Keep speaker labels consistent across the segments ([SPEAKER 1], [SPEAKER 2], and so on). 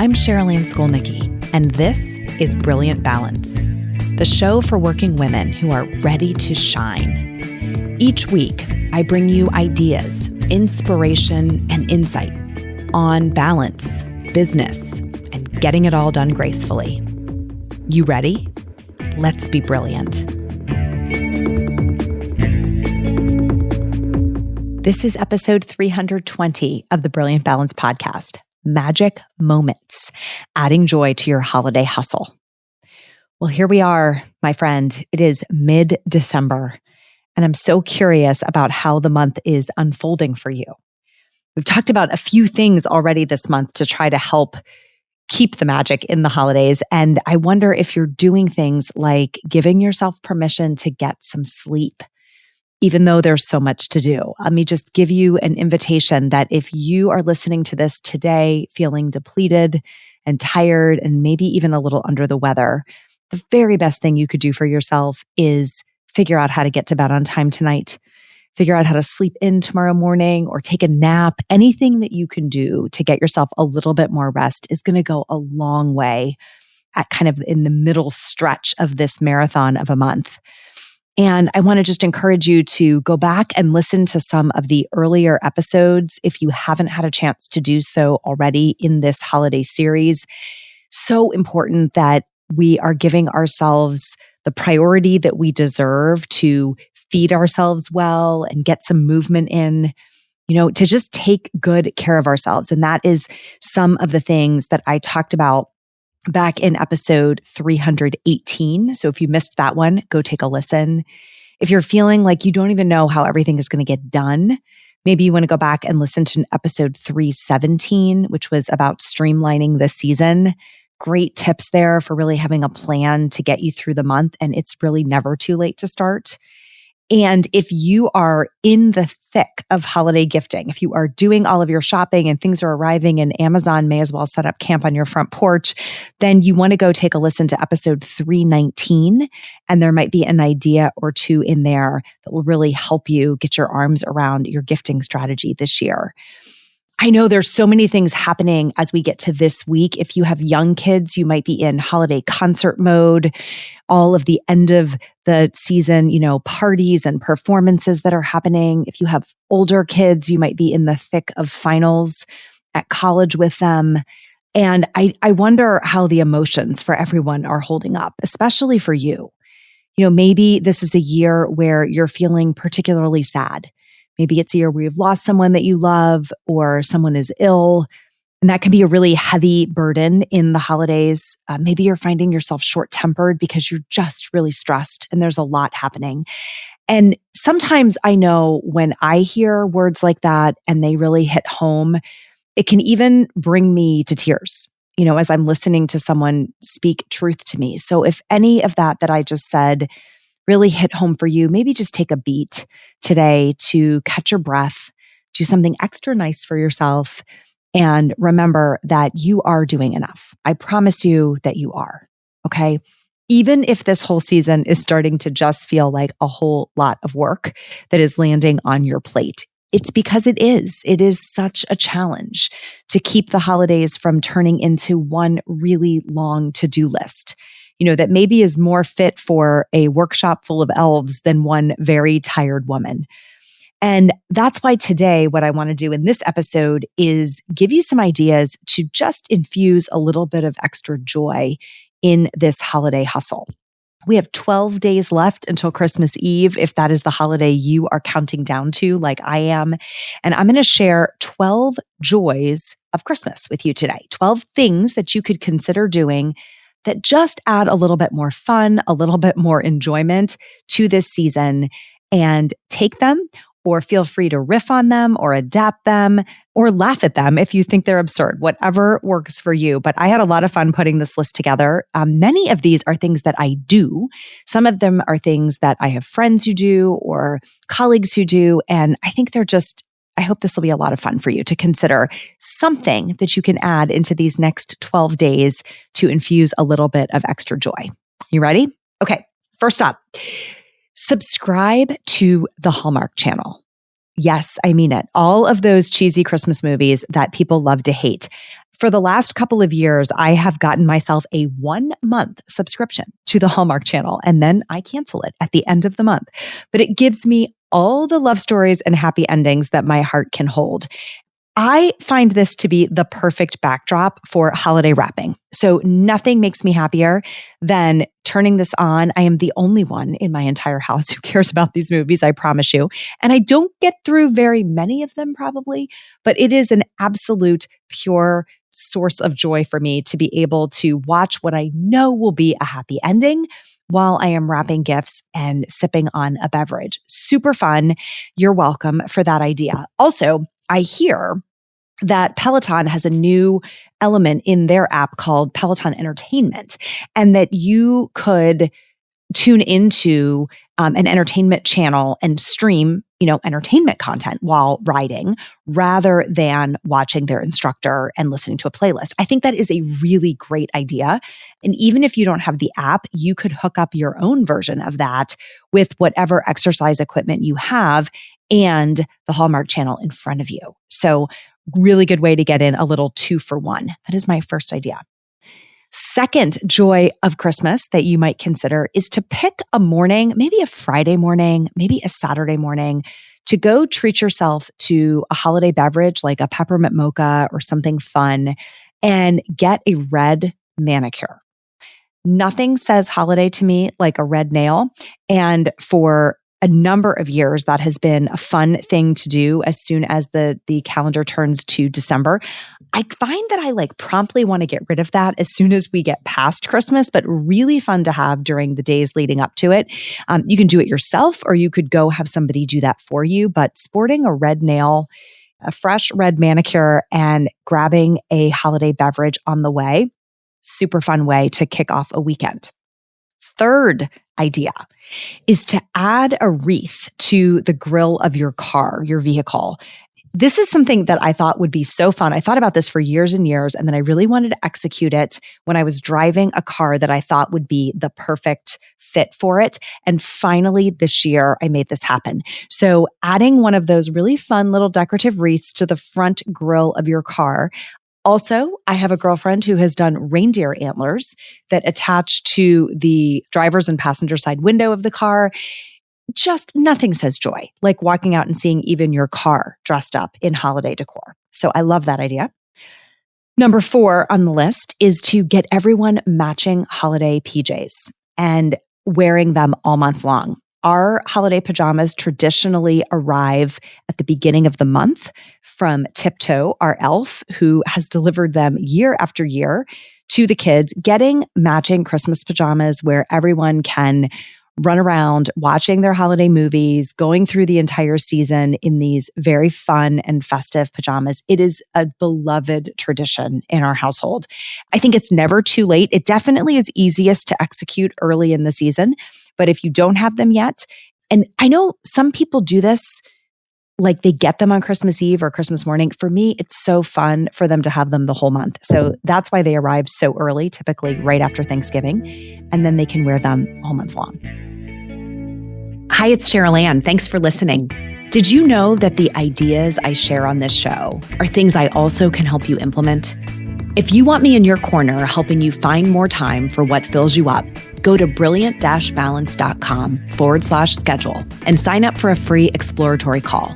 [SPEAKER 1] I'm Cherylanne Skolnicki, and this is Brilliant Balance, the show for working women who are ready to shine. Each week, I bring you ideas, inspiration, and insight on balance, business, and getting it all done gracefully. You ready? Let's be brilliant. This is episode 320 of the Brilliant Balance podcast, Magic Moments, adding joy to your holiday hustle. Well, here we are, my friend. It is mid-December, and I'm so curious about how the month is unfolding for you. We've talked about a few things already this month to try to help keep the magic in the holidays, and I wonder if you're doing things like giving yourself permission to get some sleep, even though there's so much to do. Let me just give you an invitation that if you are listening to this today feeling depleted and tired and maybe even a little under the weather, the very best thing you could do for yourself is figure out how to get to bed on time tonight, figure out how to sleep in tomorrow morning or take a nap. Anything that you can do to get yourself a little bit more rest is going to go a long way at kind of in the middle stretch of this marathon of a month. And I want to just encourage you to go back and listen to some of the earlier episodes if you haven't had a chance to do so already in this holiday series. So important that we are giving ourselves the priority that we deserve to feed ourselves well and get some movement in, to just take good care of ourselves. And that is some of the things that I talked about back in episode 318. So if you missed that one, go take a listen. If you're feeling like you don't even know how everything is going to get done, maybe you want to go back and listen to episode 317, which was about streamlining the season. Great tips there for really having a plan to get you through the month. And it's really never too late to start. And if you are in the thick of holiday gifting, if you are doing all of your shopping and things are arriving and Amazon may as well set up camp on your front porch, then you want to go take a listen to episode 319. And there might be an idea or two in there that will really help you get your arms around your gifting strategy this year. I know there's so many things happening as we get to this week. If you have young kids, you might be in holiday concert mode, all of the end of the season, parties and performances that are happening. If you have older kids, you might be in the thick of finals at college with them. And I wonder how the emotions for everyone are holding up, especially for you. Maybe this is a year where you're feeling particularly sad. Maybe it's a year where you've lost someone that you love or someone is ill. And that can be a really heavy burden in the holidays. Maybe you're finding yourself short-tempered because you're just really stressed and there's a lot happening. And sometimes I know when I hear words like that and they really hit home, it can even bring me to tears, as I'm listening to someone speak truth to me. So if any of that I just said really hit home for you, maybe just take a beat today to catch your breath, do something extra nice for yourself, and remember that you are doing enough. I promise you that you are, okay? Even if this whole season is starting to just feel like a whole lot of work that is landing on your plate, it's because it is. It is such a challenge to keep the holidays from turning into one really long to-do list, that maybe is more fit for a workshop full of elves than one very tired woman. And that's why today, what I want to do in this episode is give you some ideas to just infuse a little bit of extra joy in this holiday hustle. We have 12 days left until Christmas Eve, if that is the holiday you are counting down to, like I am. And I'm going to share 12 joys of Christmas with you today, 12 things that you could consider doing that just add a little bit more fun, a little bit more enjoyment to this season, and take them or feel free to riff on them or adapt them or laugh at them if you think they're absurd, whatever works for you. But I had a lot of fun putting this list together. Many of these are things that I do. Some of them are things that I have friends who do or colleagues who do. And I think I hope this will be a lot of fun for you to consider something that you can add into these next 12 days to infuse a little bit of extra joy. You ready? Okay, first up, subscribe to the Hallmark Channel. Yes, I mean it. All of those cheesy Christmas movies that people love to hate. For the last couple of years, I have gotten myself a 1-month subscription to the Hallmark Channel, and then I cancel it at the end of the month. But it gives me all the love stories and happy endings that my heart can hold. I find this to be the perfect backdrop for holiday wrapping. So nothing makes me happier than turning this on. I am the only one in my entire house who cares about these movies, I promise you. And I don't get through very many of them probably, but it is an absolute pure source of joy for me to be able to watch what I know will be a happy ending while I am wrapping gifts and sipping on a beverage. Super fun. You're welcome for that idea. Also, I hear that Peloton has a new element in their app called Peloton Entertainment, and that you could tune into an entertainment channel and stream, entertainment content while riding rather than watching their instructor and listening to a playlist. I think that is a really great idea. And even if you don't have the app, you could hook up your own version of that with whatever exercise equipment you have and the Hallmark Channel in front of you. So really good way to get in a little 2-for-1. That is my first idea. Second joy of Christmas that you might consider is to pick a morning, maybe a Friday morning, maybe a Saturday morning, to go treat yourself to a holiday beverage like a peppermint mocha or something fun and get a red manicure. Nothing says holiday to me like a red nail. And for a number of years, that has been a fun thing to do as soon as the calendar turns to December. I find that I promptly want to get rid of that as soon as we get past Christmas, but really fun to have during the days leading up to it. You can do it yourself, or you could go have somebody do that for you. But sporting a red nail, a fresh red manicure, and grabbing a holiday beverage on the way, super fun way to kick off a weekend. Third idea is to add a wreath to the grille of your car, your vehicle. This is something that I thought would be so fun. I thought about this for years and years, and then I really wanted to execute it when I was driving a car that I thought would be the perfect fit for it. And finally, this year, I made this happen. So adding one of those really fun little decorative wreaths to the front grille of your car. Also, I have a girlfriend who has done reindeer antlers that attach to the driver's and passenger side window of the car. Just nothing says joy like walking out and seeing even your car dressed up in holiday decor. So I love that idea. Number 4 on the list is to get everyone matching holiday PJs and wearing them all month long. Our holiday pajamas traditionally arrive at the beginning of the month from Tiptoe, our elf, who has delivered them year after year to the kids. Getting matching Christmas pajamas where everyone can run around watching their holiday movies, going through the entire season in these very fun and festive pajamas. It is a beloved tradition in our household. I think it's never too late. It definitely is easiest to execute early in the season. But if you don't have them yet, and I know some people do this, like they get them on Christmas Eve or Christmas morning. For me, it's so fun for them to have them the whole month. So that's why they arrive so early, typically right after Thanksgiving, and then they can wear them all month long. Hi, it's Cherylanne. Thanks for listening. Did you know that the ideas I share on this show are things I also can help you implement? If you want me in your corner helping you find more time for what fills you up, go to brilliant-balance.com/schedule and sign up for a free exploratory call.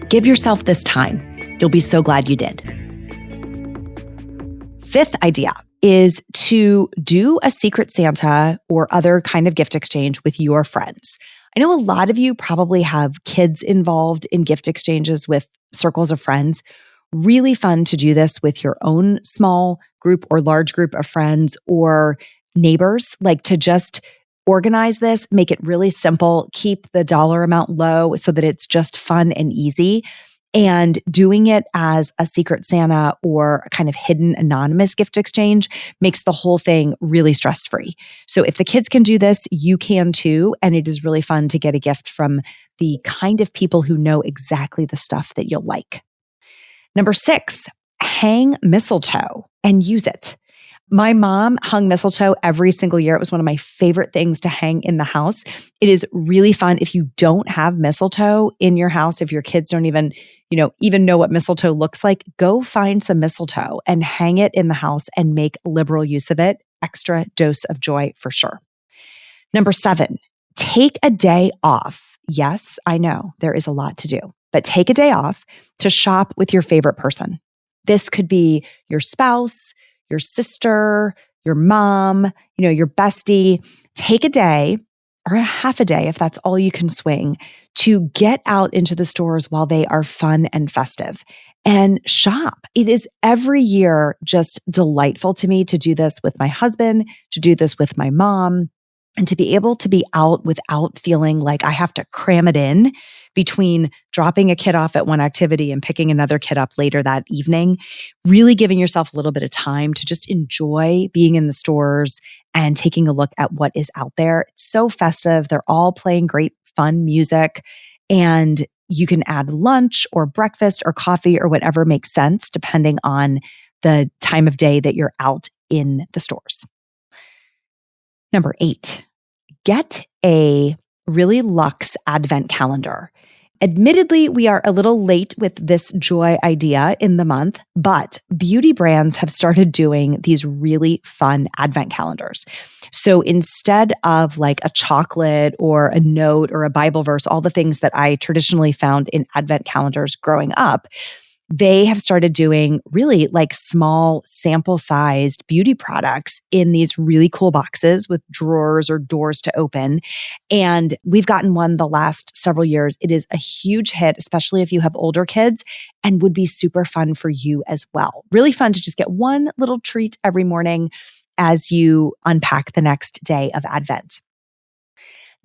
[SPEAKER 1] Give yourself this time. You'll be so glad you did. Fifth idea is to do a Secret Santa or other kind of gift exchange with your friends. I know a lot of you probably have kids involved in gift exchanges with circles of friends. Really fun to do this with your own small group or large group of friends or neighbors, to just organize this, make it really simple, keep the dollar amount low so that it's just fun and easy. And doing it as a Secret Santa or a kind of hidden anonymous gift exchange makes the whole thing really stress-free. So if the kids can do this, you can too. And it is really fun to get a gift from the kind of people who know exactly the stuff that you'll like. Number 6, hang mistletoe and use it. My mom hung mistletoe every single year. It was one of my favorite things to hang in the house. It is really fun if you don't have mistletoe in your house, if your kids don't even know what mistletoe looks like, go find some mistletoe and hang it in the house and make liberal use of it. Extra dose of joy for sure. Number 7, take a day off. Yes, I know there is a lot to do, but take a day off to shop with your favorite person. This could be your spouse, your sister, your mom, your bestie. Take a day or a half a day, if that's all you can swing, to get out into the stores while they are fun and festive and shop. It is every year just delightful to me to do this with my husband, to do this with my mom, and to be able to be out without feeling like I have to cram it in between dropping a kid off at one activity and picking another kid up later that evening, really giving yourself a little bit of time to just enjoy being in the stores and taking a look at what is out there. It's so festive. They're all playing great, fun music, and you can add lunch or breakfast or coffee or whatever makes sense depending on the time of day that you're out in the stores. Number 8, get a really luxe advent calendar. Admittedly, we are a little late with this joy idea in the month, but beauty brands have started doing these really fun advent calendars. So instead of like a chocolate or a note or a Bible verse, all the things that I traditionally found in advent calendars growing up, they have started doing really like small sample-sized beauty products in these really cool boxes with drawers or doors to open. And we've gotten one the last several years. It is a huge hit, especially if you have older kids, and would be super fun for you as well. Really fun to just get one little treat every morning as you unpack the next day of Advent.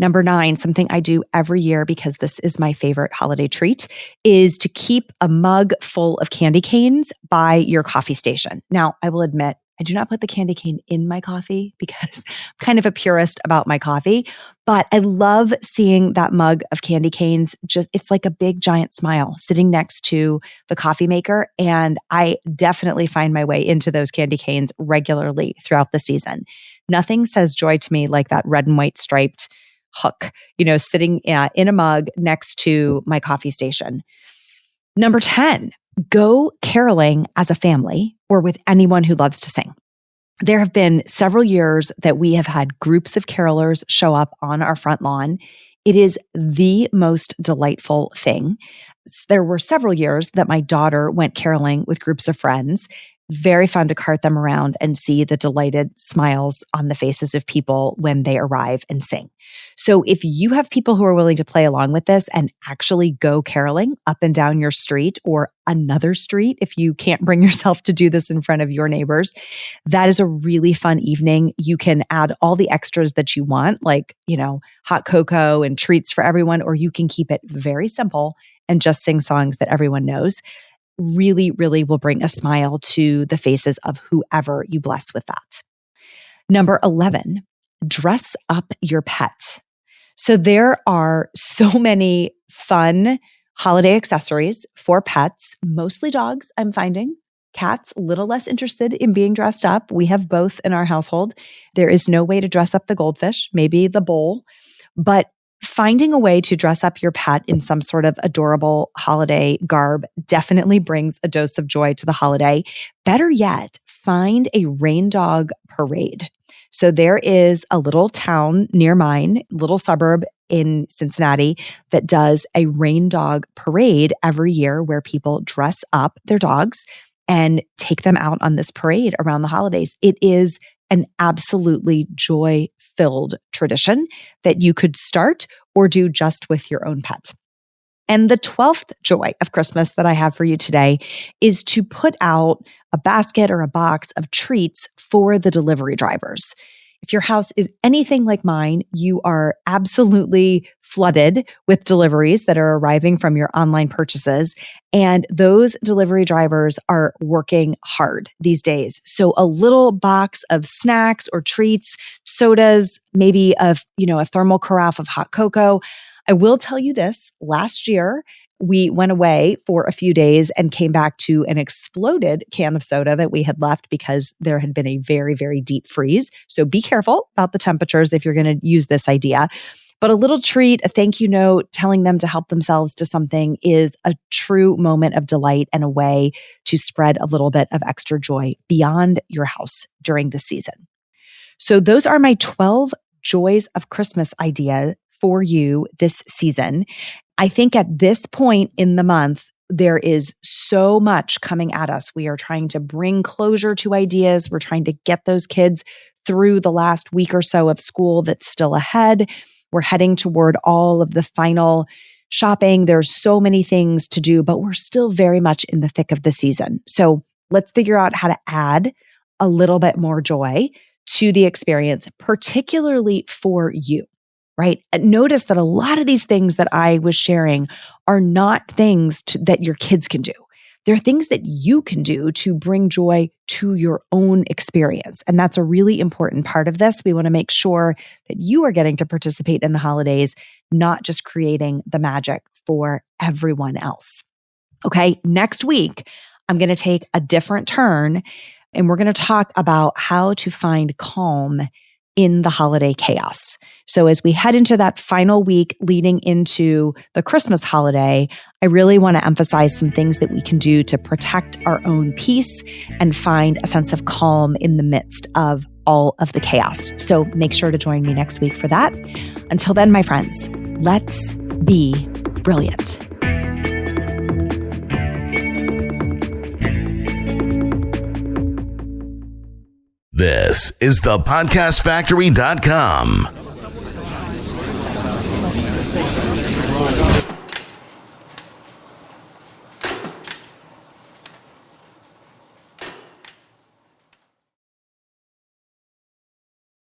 [SPEAKER 1] Number 9, something I do every year because this is my favorite holiday treat, is to keep a mug full of candy canes by your coffee station. Now, I will admit, I do not put the candy cane in my coffee because I'm kind of a purist about my coffee, but I love seeing that mug of candy canes. It's like a big giant smile sitting next to the coffee maker. And I definitely find my way into those candy canes regularly throughout the season. Nothing says joy to me like that red and white striped hook, sitting in a mug next to my coffee station. Number 10, go caroling as a family or with anyone who loves to sing. There have been several years that we have had groups of carolers show up on our front lawn. It is the most delightful thing. There were several years that my daughter went caroling with groups of friends. Very fun to cart them around and see the delighted smiles on the faces of people when they arrive and sing. So if you have people who are willing to play along with this and actually go caroling up and down your street or another street, if you can't bring yourself to do this in front of your neighbors, that is a really fun evening. You can add all the extras that you want, like, hot cocoa and treats for everyone, or you can keep it very simple and just sing songs that everyone knows. Really, really will bring a smile to the faces of whoever you bless with that. Number 11, dress up your pet. So there are so many fun holiday accessories for pets, mostly dogs, I'm finding. Cats, a little less interested in being dressed up. We have both in our household. There is no way to dress up the goldfish, maybe the bowl, but finding a way to dress up your pet in some sort of adorable holiday garb definitely brings a dose of joy to the holiday. Better yet, find a rain dog parade. So there is a little town near mine, little suburb in Cincinnati, that does a rain dog parade every year where people dress up their dogs and take them out on this parade around the holidays. It is an absolutely joy-filled tradition that you could start or do just with your own pet. And the 12th joy of Christmas that I have for you today is to put out a basket or a box of treats for the delivery drivers. If your house is anything like mine, you are absolutely flooded with deliveries that are arriving from your online purchases. And those delivery drivers are working hard these days. So a little box of snacks or treats, sodas, maybe a thermal carafe of hot cocoa. I will tell you this, last year, we went away for a few days and came back to an exploded can of soda that we had left because there had been a very, very deep freeze. So be careful about the temperatures if you're going to use this idea. But a little treat, a thank you note, telling them to help themselves to something is a true moment of delight and a way to spread a little bit of extra joy beyond your house during the season. So those are my 12 joys of Christmas idea for you this season. I think at this point in the month, there is so much coming at us. We are trying to bring closure to ideas. We're trying to get those kids through the last week or so of school that's still ahead. We're heading toward all of the final shopping. There's so many things to do, but we're still very much in the thick of the season. So let's figure out how to add a little bit more joy to the experience, particularly for you. Right? Notice that a lot of these things that I was sharing are not things that your kids can do. They're things that you can do to bring joy to your own experience. And that's a really important part of this. We want to make sure that you are getting to participate in the holidays, not just creating the magic for everyone else. Okay, next week, I'm going to take a different turn and we're going to talk about how to find calm in the holiday chaos. So as we head into that final week leading into the Christmas holiday, I really want to emphasize some things that we can do to protect our own peace and find a sense of calm in the midst of all of the chaos. So make sure to join me next week for that. Until then, my friends, let's be brilliant.
[SPEAKER 2] This is the podcastfactory.com.